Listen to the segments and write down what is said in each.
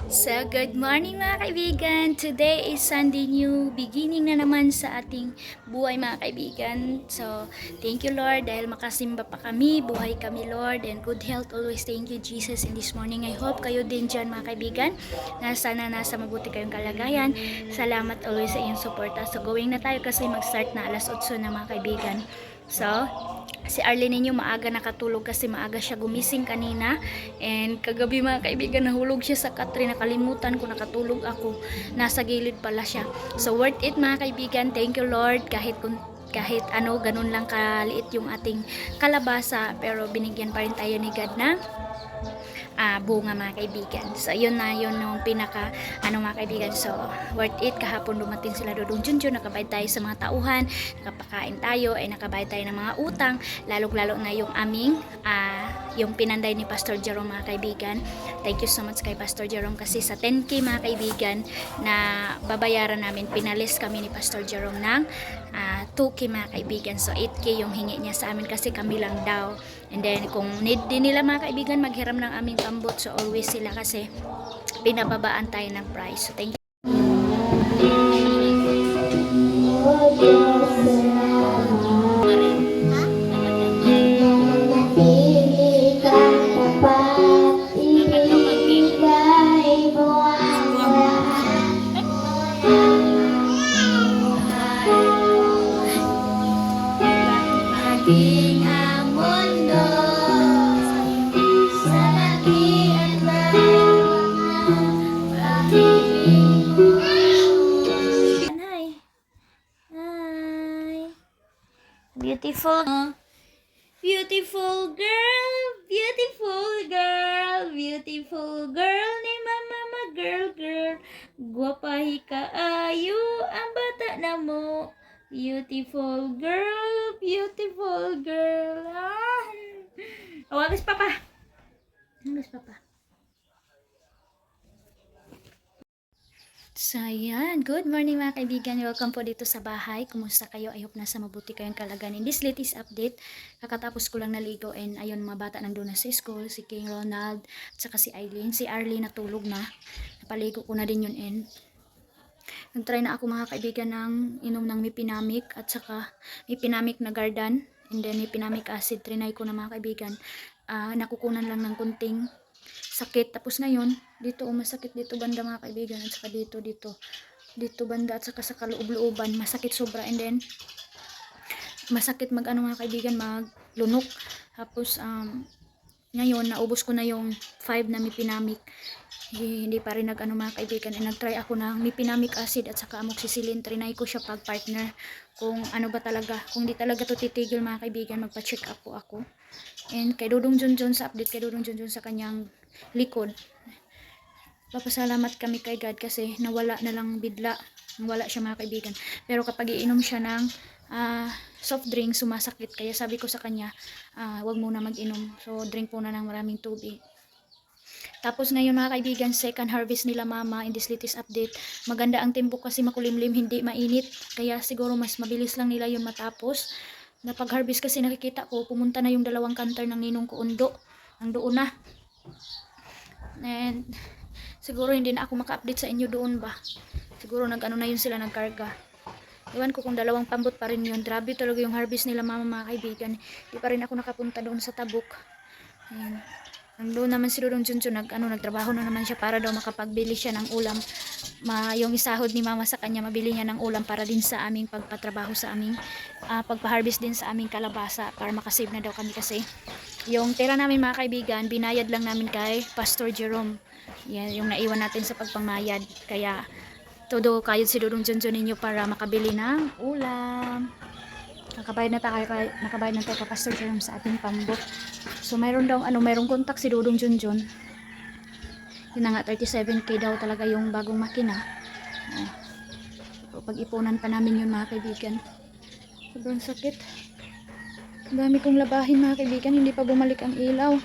So, good morning mga kaibigan. Today is Sunday, new beginning na naman sa ating buhay mga kaibigan. So, thank you Lord dahil makasimba pa kami, buhay kami Lord, and good health always. Thank you Jesus in this morning. I hope kayo din dyan mga kaibigan na sana nasa mabuti kayong kalagayan. Salamat always sa inyong suporta. So, going na tayo kasi mag-start na alas 8 na mga kaibigan. So, si Arlene ninyo maaga nakatulog kasi maaga siya gumising kanina, and kagabi mga kaibigan nahulog siya sa katre, nakalimutan ko nakatulog ako, nasa gilid pala siya. So worth it mga kaibigan, thank you Lord, kahit ano ganun lang kaliit yung ating kalabasa, pero binigyan pa rin tayo ni God ng bunga mga kaibigan. So yun na yun yung pinaka mga kaibigan. So worth it, kahapon dumating sila Dodong Junjun, nakabayad tayo sa mga tauhan, nakapakain tayo, ay nakabayad tayo ng mga utang, lalo na yung aming yung pinanday ni Pastor Jerome mga kaibigan. Thank you so much kay Pastor Jerome kasi sa 10K mga kaibigan na babayaran namin, pinalis kami ni Pastor Jerome ng 2K mga kaibigan. So 8K yung hingi niya sa amin kasi kami lang daw. And then kung need din nila mga kaibigan maghiram ng aming pambot, so always sila kasi pinababaan tayo ng price. So thank you. Ating ang mundo sa laki at pag-ibig mo. Hi. Hi. Beautiful. Beautiful girl. Beautiful girl. Beautiful girl ni mama girl. Guwapahi kaayo ang bata na mo. Beautiful girl, beautiful girl. Oh, agis papa. Agis papa. So, yan. Good morning mga kaibigan. Welcome po dito sa bahay. Kumusta kayo? I hope nasa mabuti kayong kalagayan. In this latest update, kakatapos ko lang naligo, and ayun, mga bata nandun na sa school. Si King Ronald, at saka si Eileen. Si Arlene natulog na. Napaligo ko na din yun, and nagtry na ako mga kaibigan ng inom ng Mipinamic at saka Mipinamic na Gardan, and then Mipinamic acid. Trinay ko na mga kaibigan. Nakukunan lang ng kunting sakit. Tapos ngayon, dito masakit dito banda mga kaibigan, at saka dito banda, at saka sa kaloob-looban masakit sobra, and then masakit mga kaibigan, maglunok. Tapos ngayon naubos ko na yung 5 na Mipinamic. Hindi pa rin mga kaibigan, and nagtry ako ng Mipinamic acid at saka amoxicillin. Trinay ko siya pag partner kung ano ba talaga, kung di talaga to titigil mga kaibigan, magpa-check up po ako. And kay Dodong Junjun, sa update kay Dodong Junjun sa kanyang likod, papasalamat kami kay God kasi nawala na lang bigla, nawala siya mga kaibigan. Pero kapag iinom siya ng soft drink, sumasakit. Kaya sabi ko sa kanya, wag muna mag-inom, so drink muna ng maraming tubig. Tapos ngayon mga kaibigan, second harvest nila mama in this latest update. Maganda ang tempo kasi makulimlim, hindi mainit, kaya siguro mas mabilis lang nila yun matapos. Napag-harvest kasi nakikita ko, pumunta na yung 2 kanter ng ninong ko undo. Ang doon na. And siguro hindi na ako maka-update sa inyo doon ba. Siguro na yun sila, nagkarga. Iwan ko kung 2 pambot pa rin yun. Grabe talaga yung harvest nila mama mga kaibigan. Di pa rin ako nakapunta doon sa Tabuk. Ayan. Nandun naman si Dodong Junjun, nagtrabaho na naman siya para daw makapagbili siya ng ulam. Yung isahod ni mama sa kanya, mabili niya ng ulam para din sa aming pagpatrabaho sa aming pagpa-harvest din sa aming kalabasa, para makasave na daw kami kasi yung tira namin mga kaibigan, binayad lang namin kay Pastor Jerome. Yan, yung naiwan natin sa pagpangmayad. Kaya todo kayod si Dodong Junjun ninyo para makabili ng ulam. Nakabayad na tayo kay Pastor Jerome sa ating pambot. So mayroon daw mayroong contact si Dodong Junjun. Yun na nga, 37K daw talaga yung bagong makina. So pag-ipunan pa namin yun mga kaibigan. Sobrang sakit. Ang dami kong labahin mga kaibigan, hindi pa bumalik ang ilaw.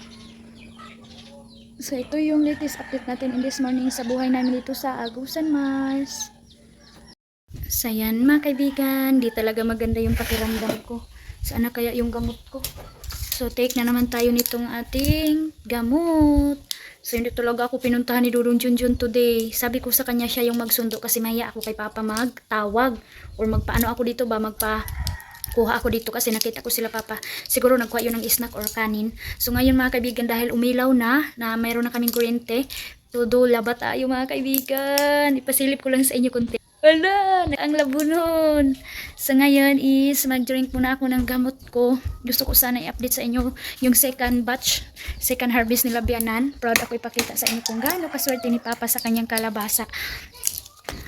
So ito yung latest update natin in this morning sa buhay namin dito sa Agusan, Mars. So yan mga kaibigan, di talaga maganda yung pakiramdam ko. Sana kaya yung gamot ko. So take na naman tayo nitong ating gamot. So hindi talaga ako pinuntahan ni Dudong Junjun today. Sabi ko sa kanya siya yung magsundo kasi mahiya ako kay Papa magtawag or magpaano ako dito ba, kuha ako dito kasi nakita ko sila Papa. Siguro nagkuha yun ng snack or kanin. So ngayon mga kaibigan, dahil umilaw na mayroon na kaming kuryente, todo laba tayo mga kaibigan. Ipasilip ko lang sa inyo konti. Wala, ang labo nun. So ngayon is mag-drink muna ako ng gamot ko. Gusto ko sana i-update sa inyo yung second batch, second harvest nila Bianan. Proud ako ipakita sa inyo kung gaano kaswerte ni Papa sa kanyang kalabasa.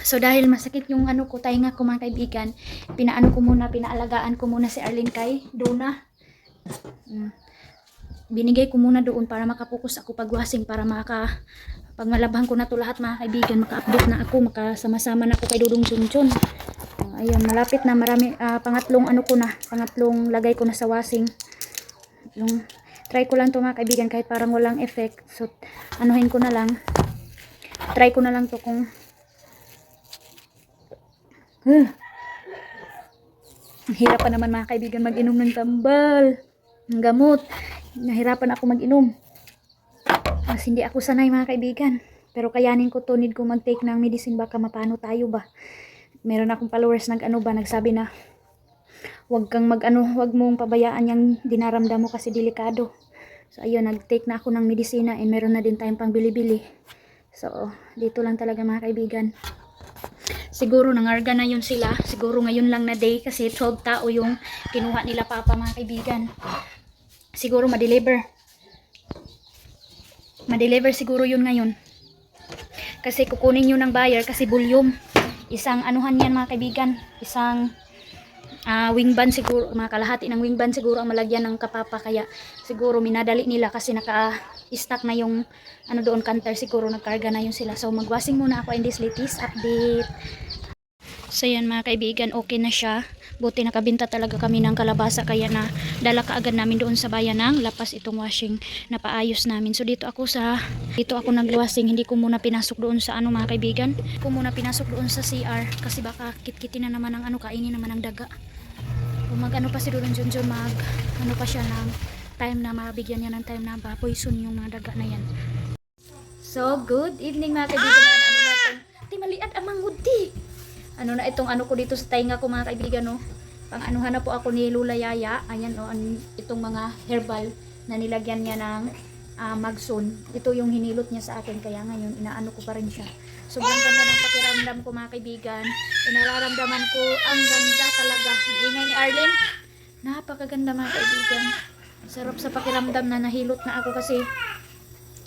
So dahil masakit yung ano ko, tainga ko mga kaibigan, pinaalagaan ko muna si Arlene kay Dona. Binigay ko muna doon para makapokus ako pagwasing, para pag malabhan ko na to lahat mga kaibigan, maka-update na ako, makasama-sama na ako kay Dudong Junjun. Ayun, malapit na, marami, pangatlong lagay ko na sa washing. Try ko lang to mga kaibigan kahit parang walang effect. So, anuhin ko na lang. Try ko na lang to kung ang hirap pa naman mga kaibigan mag-inom ng tambal, ng gamot. Nahirapan ako mag-inom. Kasi hindi ako sanay mga kaibigan. Pero kayanin ko to, need ko mag-take ng medicine, baka mapano tayo ba. Meron akong followers nagsabi na wag mong pabayaan yung dinaramdam mo kasi delikado. So ayun, nag-take na ako ng medisina and meron na din tayong pang bili-bili. So dito lang talaga mga kaibigan. Siguro nangarga na yun sila. Siguro ngayon lang na day kasi 12 tao yung kinuha nila Papa mga kaibigan. Siguro ma-deliver siguro yun ngayon. Kasi kukunin yun ng buyer kasi volume. Isang anuhan yan mga kaibigan. Isang wing band siguro, mga kalahati ng wing band siguro ang malagyan ng kapapa, kaya siguro minadali nila kasi naka-stack na yung doon canter, siguro nagkarga na yun sila. So magwasing muna ako in this latest update. So yan mga kaibigan, okay na siya. Buti nakabinta talaga kami ng kalabasa, kaya na dala kaagad namin doon sa bayan ng Lapas itong washing na paayos namin. So dito ako nagwashing, hindi ko muna pinasok doon sa mga kaibigan. Ko muna pinasok doon sa CR kasi baka kitkitin na naman ng kainin naman ng daga. Kung pa si Dudong Junjun, pa siya ng time na mabigyan niya ng time na poison yung mga daga na yan. So good evening mga kaibigan. Natin? Maliit ang mangudi. Itong ko dito sa tainga ko mga kaibigan, no. Pang-anuhan na po ako ni Lula Yaya. Ayan, no, itong mga herbal na nilagyan niya ng magson. Ito yung hinilot niya sa akin, kaya ngayon inaano ko pa rin siya. Sobrang ganda ng pakiramdam ko mga kaibigan. Nararamdaman ko ang ganda talaga. Ingay ni Arlene, napakaganda mga kaibigan. Sarap sa pakiramdam na nahilot na ako kasi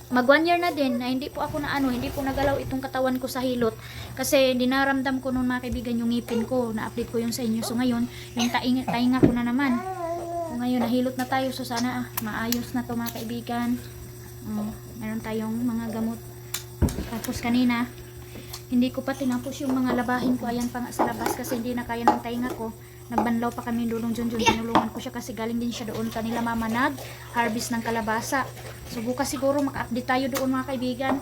mag 1 year na din na hindi po ako hindi po nagalaw itong katawan ko sa hilot kasi dinaramdam ko noon mga kaibigan yung ngipin ko, na-update ko yung sa inyo. So ngayon yung tainga ko na naman. So ngayon nahilot na tayo, so sana maayos na to mga kaibigan. Meron tayong mga gamot. Tapos kanina hindi ko pa tinapos yung mga labahin ko, ayan pa nga sa labas kasi hindi na kaya ng tainga ko. Nagbanlaw pa kami Dudong Junjun, tinulungan ko siya kasi galing din siya doon kanila mama nag-harvest ng kalabasa. So bukas siguro maka-update tayo doon mga kaibigan.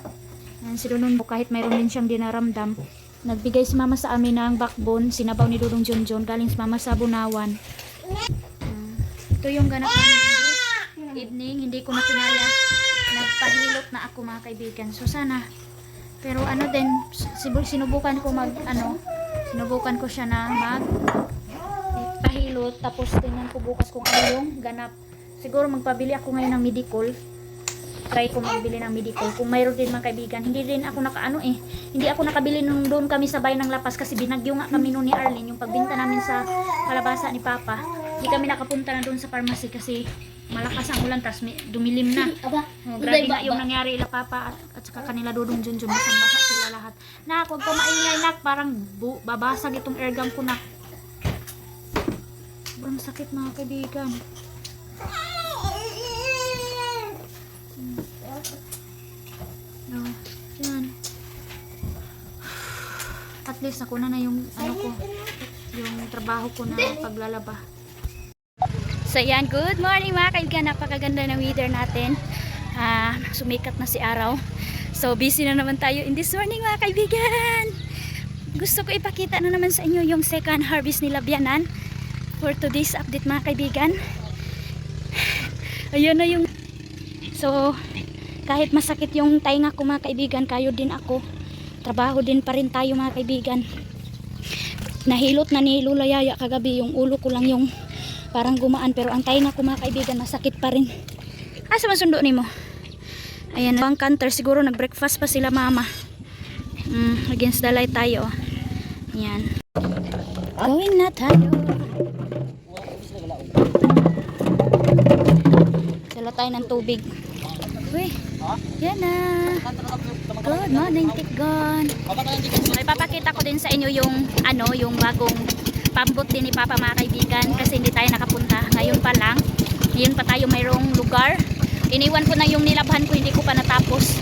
Yan si Dudong, kahit mayroon din siyang dinaramdam. Nagbigay si mama sa amin ng backbone, sinabaw ni Dudong Junjun, galing si mama sa Bunawan. Ito yung ganap namin evening, hindi ko na kinaya. Nagpahilot na ako mga kaibigan. So sana, pero din, sinubukan ko siya na pahilot, tapos tingnan ko bukas kung ano yung ganap. Siguro magpabili ako ngayon ng Medicol. Try ko magbili ng Medicol kung mayroon din mga kaibigan. Hindi din ako hindi ako nakabili nung doon kami sa bayan ng Lapas kasi binagyo nga kami noon ni Arlene yung pagbinta namin sa kalabasa ni Papa. Hindi kami nakapunta na doon sa pharmacy kasi malakas ang ulan, tas dumilim na. Grabe nga yung nangyari ila Papa at saka kanila Dudong Junjun, basang-basa sila lahat. Nak, huwag ko maingay nak, parang babasag itong airgun ko nak. Sobrang sakit mga kaibigan. Yan. At least nakuna na yung yung trabaho ko na paglalaba. So yan, good morning mga kaibigan. Napakaganda ng weather natin. Sumikat na si araw. So busy na naman tayo in this morning mga kaibigan. Gusto ko ipakita na naman sa inyo yung second harvest nila Bianan for today's update mga kaibigan. Ayan na yung, so Kahit masakit yung tainga ko mga kaibigan, kayo din ako. Trabaho din pa rin tayo mga kaibigan. Nahilot na ni Lula Yaya kagabi, yung ulo ko lang yung parang gumaan, pero ang tainga ko mga kaibigan masakit pa rin. Asa masundo ni mo? Ayan, bang canter, siguro nag-breakfast pa sila mama. Against the light tayo. Ayan. Going na tayo. Sala tayo ng tubig. Uy, yan na. Good morning, Tikgon. Ay, papakita ko din sa inyo yung yung bagong pambot din ni Papa mga kaibigan, kasi hindi tayo nakapunta. Ngayon pa lang. Ngayon pa tayo mayroong lugar. Iniwan ko na yung nilabhan ko, hindi ko pa natapos.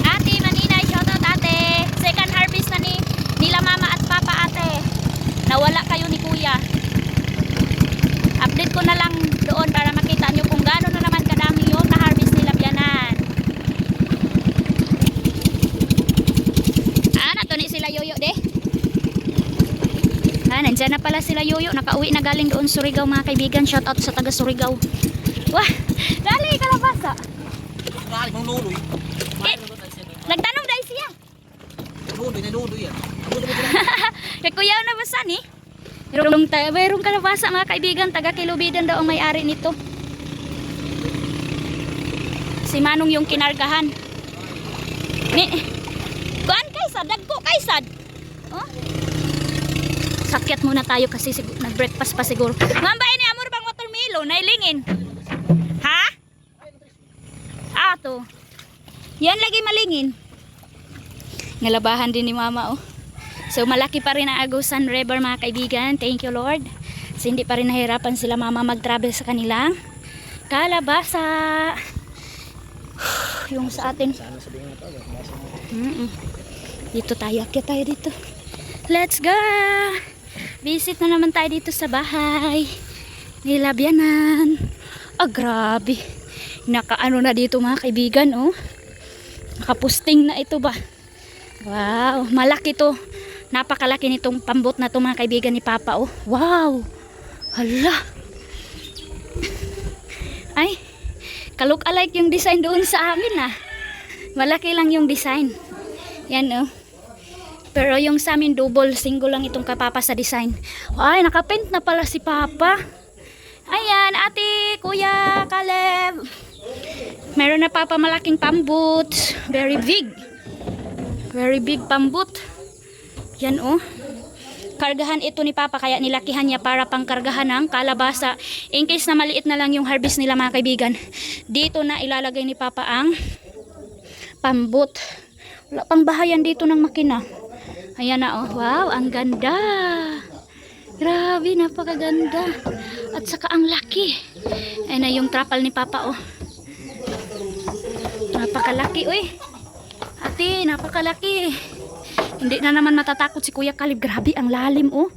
Ate Manina, shoutout ate. Second harvest na nila Mama at Papa ate. Nawala kayo ni Kuya. Update ko na lang doon para makita nyo kung gaano na naman kadami yung na-harvest nila biyanan. Nato ni sila Yoyo de. Nandyan na pala sila Yoyo. Nakauwi na galing doon Surigao mga kaibigan. Shoutout sa taga Surigao. Wah, dali kalabasa. Dali mong nuloy. Nagtanong dahil siya. Nuloy na nuloy yan. Kay Kuya na basa ni. Mayroong kalabasa mga kaibigan. Taga Kilubidan daw ang may-ari nito. Si Manong yung kinargahan. Kuan kaysad, dagko kaysad. Oh? Sakyat muna tayo kasi nag-breakfast pa siguro. Mambay ni amor bang watermelon, nailingin. Ha? To. Yan lagi malingin. Ngalabahan din ni Mama oh. So malaki pa rin ang Agusan River mga kaibigan. Thank you Lord. So hindi pa rin nahirapan sila Mama mag-travel sa kanilang kalabasa. Yung sa atin. Dito tayo. Akyat tayo dito. Let's go! Visit na naman tayo dito sa bahay. Nilabyanan. Grabe. Nakaano na dito mga kaibigan oh. Nakapusting na ito ba? Wow, malaki to. Napakalaki nitong pambot na to mga kaibigan ni Papa oh. Wow. Hala. Ay, kalok-alike yung design doon sa amin ah. Malaki lang yung design. Yan oh. Pero yung sa amin double, single lang itong kapapa sa design. Ay, nakapaint na pala si Papa. Ayan, ate, kuya, Caleb. Meron na Papa malaking pambot. Very big. Very big pambot. Yan oh. Kargahan ito ni Papa kaya nilakihan niya para pangkargahan ng kalabasa. In case na maliit na lang yung harvest nila mga kaibigan. Dito na ilalagay ni Papa ang pambot. Wala pang bahayan dito ng makina. Ayan na oh. Wow, ang ganda. Grabe, napakaganda. At saka ang laki. Ayan na yung trapal ni Papa oh. Napakalaki uy. Ate, napakalaki. Hindi na naman matatakot si Kuya Caleb. Grabe, ang lalim oh.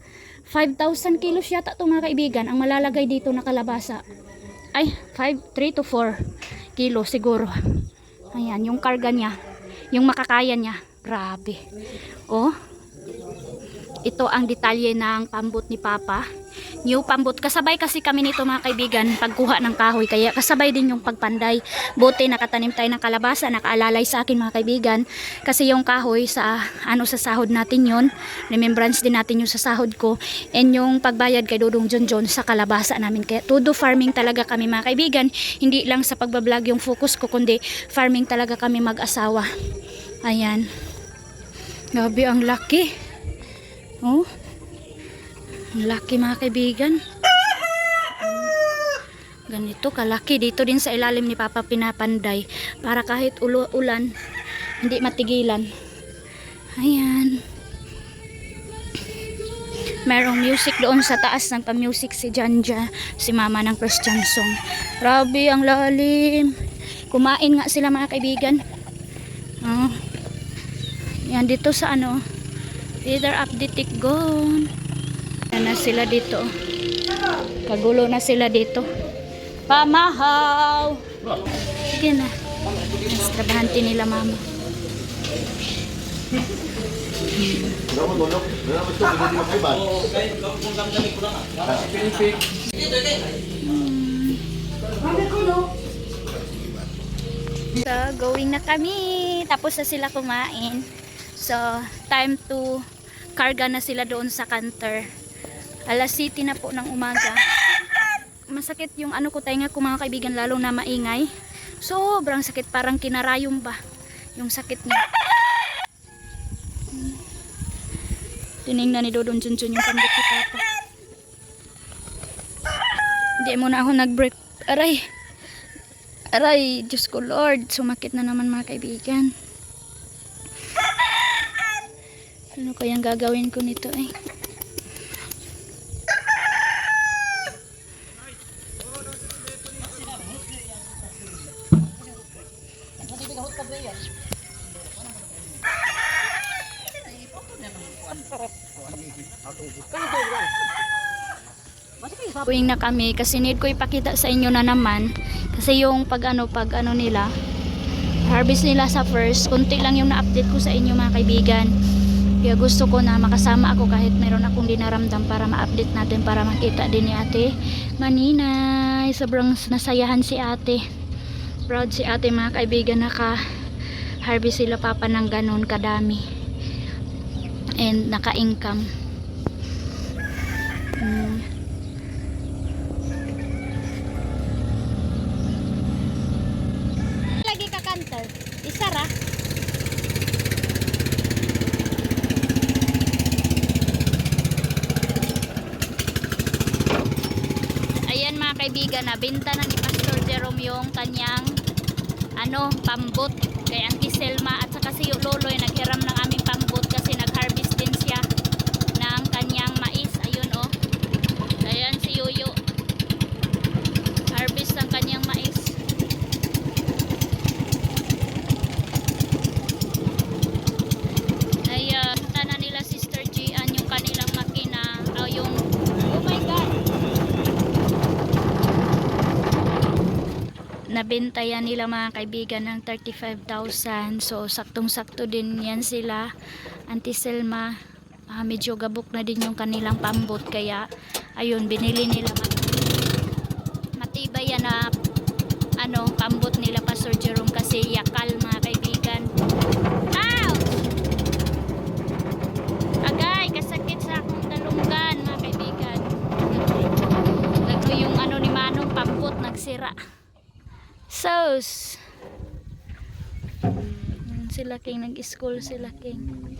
5,000 kilos yata ito mga kaibigan. Ang malalagay dito na kalabasa. Ay, 3 to 4 kilos siguro. Ayan, yung karga niya. Yung makakaya niya. Grabe. Oh. Ito ang detalye ng pambot ni Papa. New pambot. Kasabay kasi kami nito mga kaibigan pagkuha ng kahoy. Kaya kasabay din yung pagpanday. Buti nakatanim tayo ng kalabasa. Nakaalalay sa akin mga kaibigan. Kasi yung kahoy sa sa sahod natin yun. Remembrance din natin yung sa sahod ko. And yung pagbayad kay Dudong John sa kalabasa namin. Kaya todo farming talaga kami mga kaibigan. Hindi lang sa pagbablog yung focus ko. Kundi farming talaga kami mag-asawa. Ayan. Grabe ang laki. Oh, laki mga kaibigan. Ganito kalaki. Dito din sa ilalim ni Papa pinapanday para kahit ulan hindi matigilan. Ayan. Merong music doon sa taas. Ng pa-music si Janja, si Mama ng Christian song. Grabe ang lalim. Kumain nga sila mga kaibigan. Yan dito sa Either up the Tikgon. Yan na sila dito. Kagulo na sila dito. Pamahaw. Sige na. Mas trabahante nila Mama. So, going na kami. Tapos na sila kumain. So, time to karga na sila doon sa canter. Alas 7 na po ng umaga. Masakit yung ano ko tainga ko mga kaibigan, lalo na maingay. Sobrang sakit, parang kinarayong ba yung sakit niya. Tinignan ni Dodon Junjun yung pambit ni Papa. Hindi mo na ako nag-break. Aray! Aray! Diyos ko Lord! Sumakit na naman mga kaibigan. Ano kayang gagawin ko nito eh? Uwing na kami kasi need ko ipakita sa inyo na naman kasi yung pag ano nila harvest nila sa first, konti lang yung na-update ko sa inyo mga kaibigan. Kaya gusto ko na makasama ako kahit meron akong dinaramdam para ma-update natin, para makita din ni ate Maninay. Sobrang nasayahan si ate, proud si ate mga kaibigan, naka-harvest sila papa ng ganon kadami and naka-income. Lagi ka kanter isara. Ayan mga kaibigan, nabenta na ni Pastor Jerome yung kanyang pambot kay Auntie Selma at saka si Loloy naghiram ng aming pambot kasi nag-harvest din siya ng kanyang mais. Ayun oh. Ayan si Yuyo. Harvest ng kanyang mais. Ay punta na nila Sister Gian yung kanilang makina. Oh my God. Nabentayan nila mga kaibigan ng 35,000. So saktong-sakto din yan sila. Auntie Selma, medyo gabok na din yung kanilang pambot kaya ayun binili nila. Matibay yan na pambot nila Pastor Jerome kasi yakal mga kaibigan. Ow! Agay, kasakit sa akong talunggan mga kaibigan. Lalo yung ni Manong pambot nagsira. Sos sila King, nag-school sila King.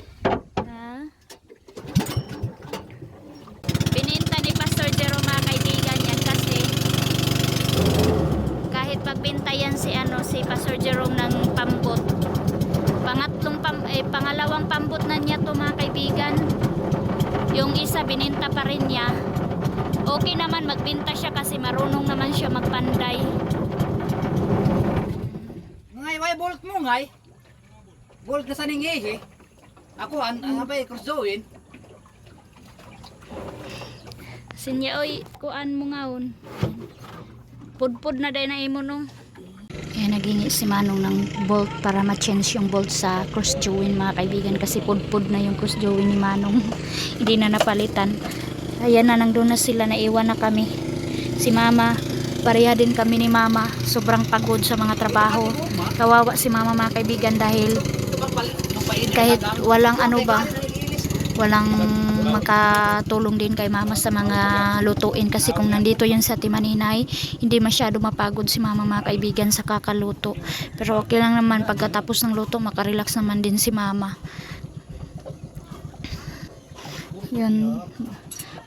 Bininta ni Pastor Jerome mga kaibigan yan kasi kahit pagbinta yan si Pastor Jerome ng pambot, pangalawang pambot na niya to mga kaibigan. Yung isa bininta pa rin niya. Okay naman magbinta siya kasi marunong naman siya magpanday. Ngay, bolt mo ngay. Bolt na sa ninghihi. Ako, abay, kursuin. Sinya oy, kuan mo ngaon. Pudpud na day na imo no. Kaya nagingi si Manong ng bolt para ma-change yung bolt sa cross join mga kaibigan kasi pudpud na yung cross join ni Manong. Hindi na napalitan. Ayan na, nandun na sila, naiwan na kami. Si Mama, pareha din kami ni Mama. Sobrang pagod sa mga trabaho. Kawawa si Mama mga kaibigan dahil kahit walang walang makatulong din kay Mama sa mga lutuin kasi kung nandito yan sa Timaninay, hindi masyado mapagod si Mama mga kaibigan sa kakaluto. Pero okay lang naman, pagkatapos ng luto makarelax naman din si Mama. Yun,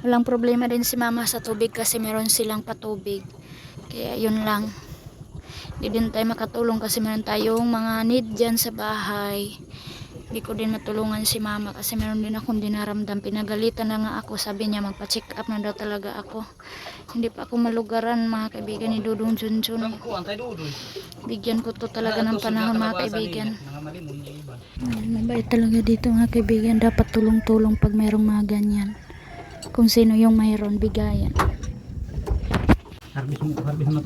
walang problema din si Mama sa tubig kasi meron silang patubig. Kaya yun lang. Hindi din tayo makatulong kasi meron tayong mga need dyan sa bahay. Hindi ko din matulungan si Mama kasi meron din akong dinaramdam. Pinagalitan na nga ako. Sabi niya magpa-check up na daw talaga ako. Hindi pa ako malugaran mga kaibigan ni Dudong Junjun. Bigyan ko to talaga ng panahon mga kaibigan. Mabait talaga dito mga kaibigan. Dapat tulong-tulong pag mayroong mga ganyan. Kung sino yung mayroon, bigayan.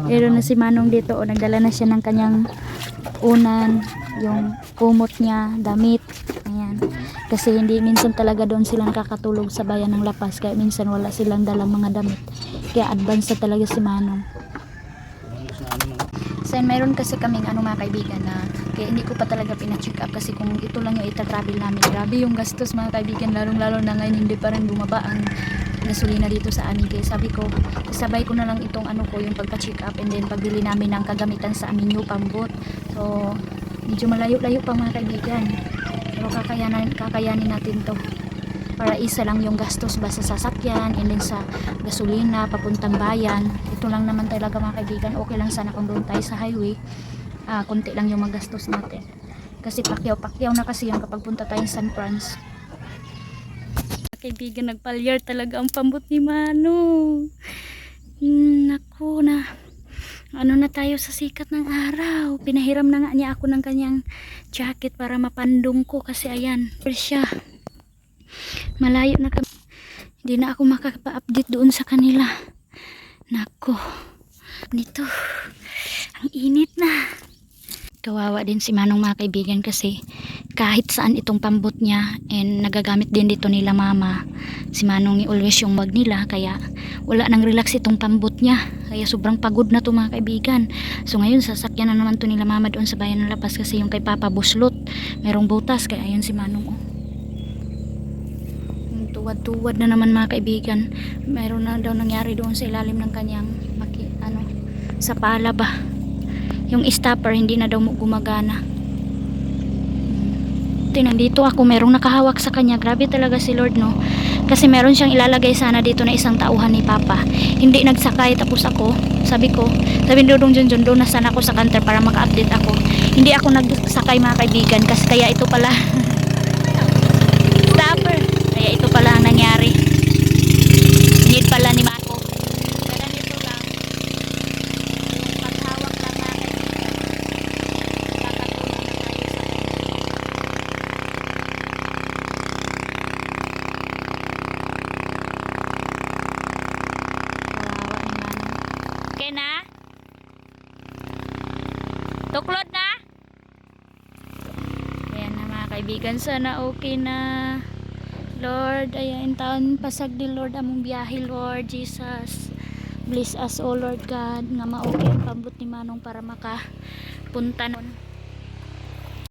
Meron na si Manong dito o nagdala na siya ng kanyang unan, yung kumot niya, damit. Ayan. Kasi hindi minsan talaga doon sila nakakatulog sa bayan ng Lapas kaya minsan wala silang dalang mga damit. Kaya advance na talaga si Manong. Sa Then mayroon kasi kaming mga kaibigan na kaya hindi ko pa talaga pina-check up kasi kung ito lang yung ita-travel namin, grabe yung gastos mga kaibigan, lalong-lalo na ngayon hindi pa rin bumaba ang gasolina dito sa amin. Kaya sabi ko, sabay ko na lang itong ko yung pagpa-check up and then pagbili namin ng kagamitan sa amin yung pambot. So medyo malayo-layo pa mga kaibigan, pero kakayanin natin to. Para isa lang yung gastos ba sa sasakyan and then sa gasolina papuntang bayan. Ito lang naman talaga mga kaibigan. Okay lang sana kung doon tayo sa highway, konti lang yung magastos natin kasi pakyaw na kasi yan kapag punta tayo sa San Franz. Kaibigan, nagpalyar talaga ang pambot ni Manong. Naku na, na tayo sa sikat ng araw. Pinahiram na nga niya ako ng kanyang jacket para mapandong ko kasi ayan, siya malayo na kami, hindi na ako makapa-update doon sa kanila. Nako, nito ang init na. Kawawa din si Manong mga kaibigan kasi kahit saan itong pambot niya and nagagamit din dito nila mama. Si Manong always yung wag nila kaya wala nang relax itong pambot niya. Kaya sobrang pagod na to mga kaibigan. So ngayon sasakyan na naman to nila mama doon sa bayan ng Lapas kasi yung kay Papa buslot. Merong butas kaya ayun si Manong tuwad-tuwad na naman mga kaibigan. Mayroon na daw nangyari doon sa ilalim ng kanyang sa pala ba. Yung stopper hindi na daw gumagana. Nandito ako, merong nakahawak sa kanya. Grabe talaga si Lord, no? Kasi meron siyang ilalagay sana dito na isang tauhan ni Papa. Hindi nagsakay, tapos ako, sabi Dodong Junjun, doon na sana ako sa counter para maka-update ako. Hindi ako nagsakay mga kaibigan kasi kaya ito pala stopper. Kaya ito pala ang nangyari. Need pala ni Mako. Kaya nito lang. Yung paghawak lang natin. Kakatulong na tayo sa okay na? Tuklod na? Ayan na mga kaibigan, sana okay na. Lord, ayan taon pasag di Lord among biyahe, Lord Jesus. Bless us, O Lord God, nga ma-okay ang pambot ni Manong para makapunta nun.